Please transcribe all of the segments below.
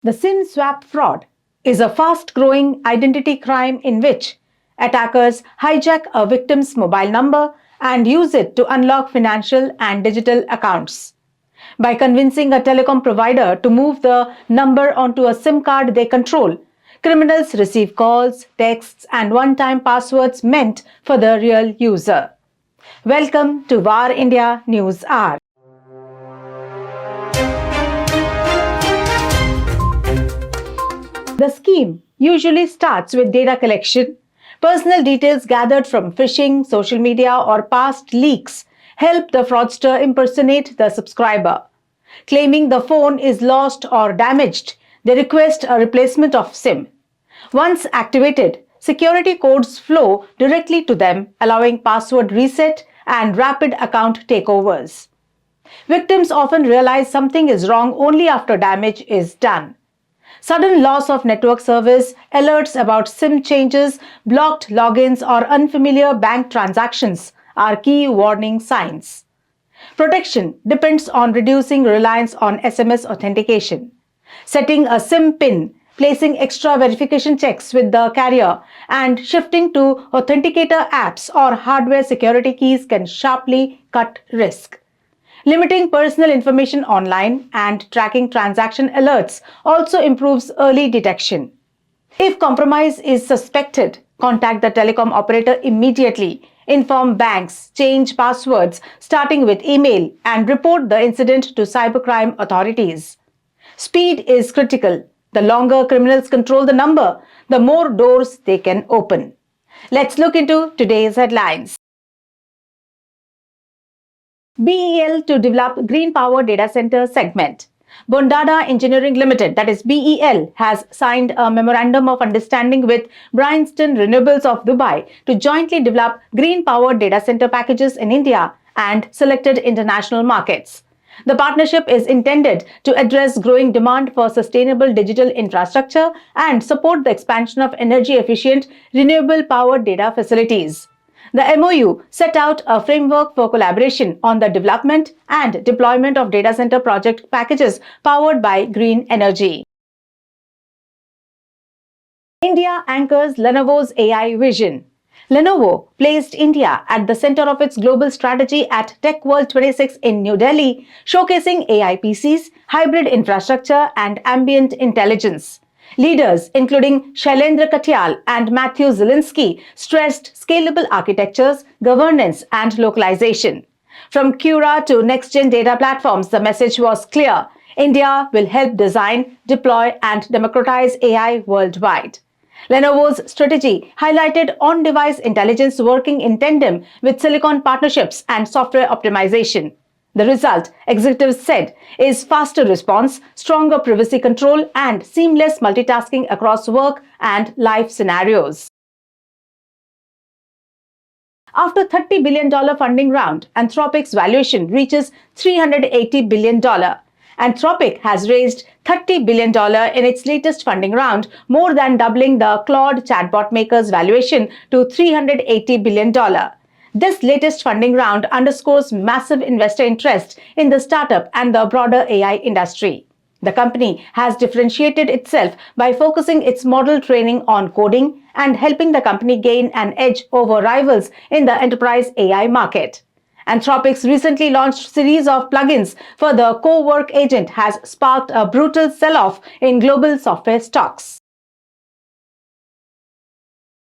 The SIM swap fraud is a fast-growing identity crime in which attackers hijack a victim's mobile number and use it to unlock financial and digital accounts. By convincing a telecom provider to move the number onto a SIM card they control, criminals receive calls, texts, and one-time passwords meant for the real user. Welcome to VAR India News Hour. The scheme usually starts with data collection. Personal details gathered from phishing, social media, or past leaks help the fraudster impersonate the subscriber. Claiming the phone is lost or damaged, they request a replacement of SIM. Once activated, security codes flow directly to them, allowing password reset and rapid account takeovers. Victims often realize something is wrong only after damage is done. Sudden loss of network service, alerts about SIM changes, blocked logins, or unfamiliar bank transactions are key warning signs. Protection depends on reducing reliance on SMS authentication. Setting a SIM PIN, placing extra verification checks with the carrier, and shifting to authenticator apps or hardware security keys can sharply cut risk. Limiting personal information online and tracking transaction alerts also improves early detection. If compromise is suspected, contact the telecom operator immediately. Inform banks, change passwords starting with email, and report the incident to cybercrime authorities. Speed is critical. The longer criminals control the number, the more doors they can open. Let's look into today's headlines. BEL to develop green power data center segment. Bondada Engineering Limited, that is BEL, has signed a memorandum of understanding with Bryanston Renewables of Dubai to jointly develop green power data center packages in India and selected international markets. The partnership is intended to address growing demand for sustainable digital infrastructure and support the expansion of energy-efficient renewable power data facilities. The MOU set out a framework for collaboration on the development and deployment of data center project packages powered by green energy. India anchors Lenovo's AI vision. Lenovo placed India at the center of its global strategy at Tech World 26 in New Delhi, showcasing AI PCs, hybrid infrastructure, and ambient intelligence. Leaders, including Shailendra Katyal and Matthew Zielinski, stressed scalable architectures, governance, and localization. From Cura to next-gen data platforms, the message was clear. India will help design, deploy, and democratize AI worldwide. Lenovo's strategy highlighted on-device intelligence working in tandem with silicon partnerships and software optimization. The result, executives said, is faster response, stronger privacy control, and seamless multitasking across work and life scenarios. After $30 billion funding round, Anthropic's valuation reaches $380 billion. Anthropic has raised $30 billion in its latest funding round, more than doubling the Claude chatbot maker's valuation to $380 billion. This latest funding round underscores massive investor interest in the startup and the broader AI industry. The company has differentiated itself by focusing its model training on coding and helping the company gain an edge over rivals in the enterprise AI market. Anthropic's recently launched series of plugins for the co-work agent has sparked a brutal sell-off in global software stocks.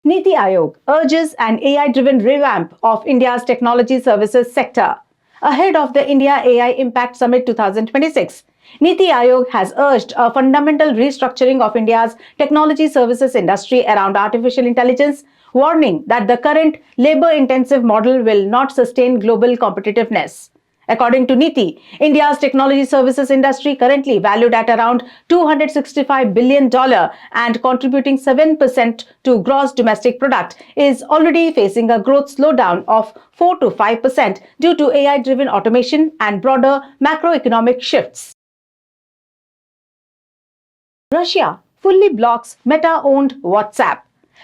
Niti Aayog urges an AI-driven revamp of India's technology services sector. Ahead of the India AI Impact Summit 2026, Niti Aayog has urged a fundamental restructuring of India's technology services industry around artificial intelligence, warning that the current labor-intensive model will not sustain global competitiveness. According to Niti, India's technology services industry, currently valued at around $265 billion and contributing 7% to gross domestic product, is already facing a growth slowdown of 4 to 5% due to AI-driven automation and broader macroeconomic shifts. Russia fully blocks Meta-owned WhatsApp.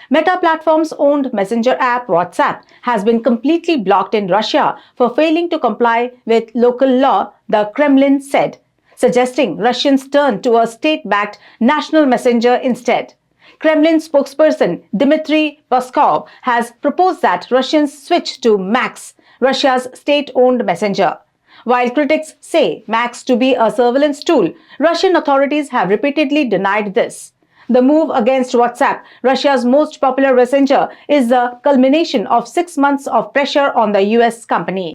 Meta Platforms' owned messenger app WhatsApp has been completely blocked in Russia for failing to comply with local law, the Kremlin said. suggesting Russians turn to a state-backed national messenger instead. Kremlin spokesperson Dmitry Peskov has proposed that Russians switch to Max, Russia's state-owned messenger. While critics say Max to be a surveillance tool, Russian authorities have repeatedly denied this. The move against WhatsApp, Russia's most popular messenger, is the culmination of 6 months of pressure on the US company.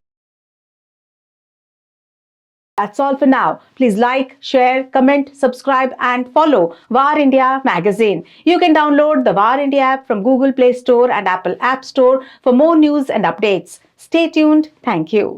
That's all for now. Please like, share, comment, subscribe and follow VAR India magazine. You can download the VAR India app from Google Play Store and Apple App Store for more news and updates. Stay tuned. Thank you.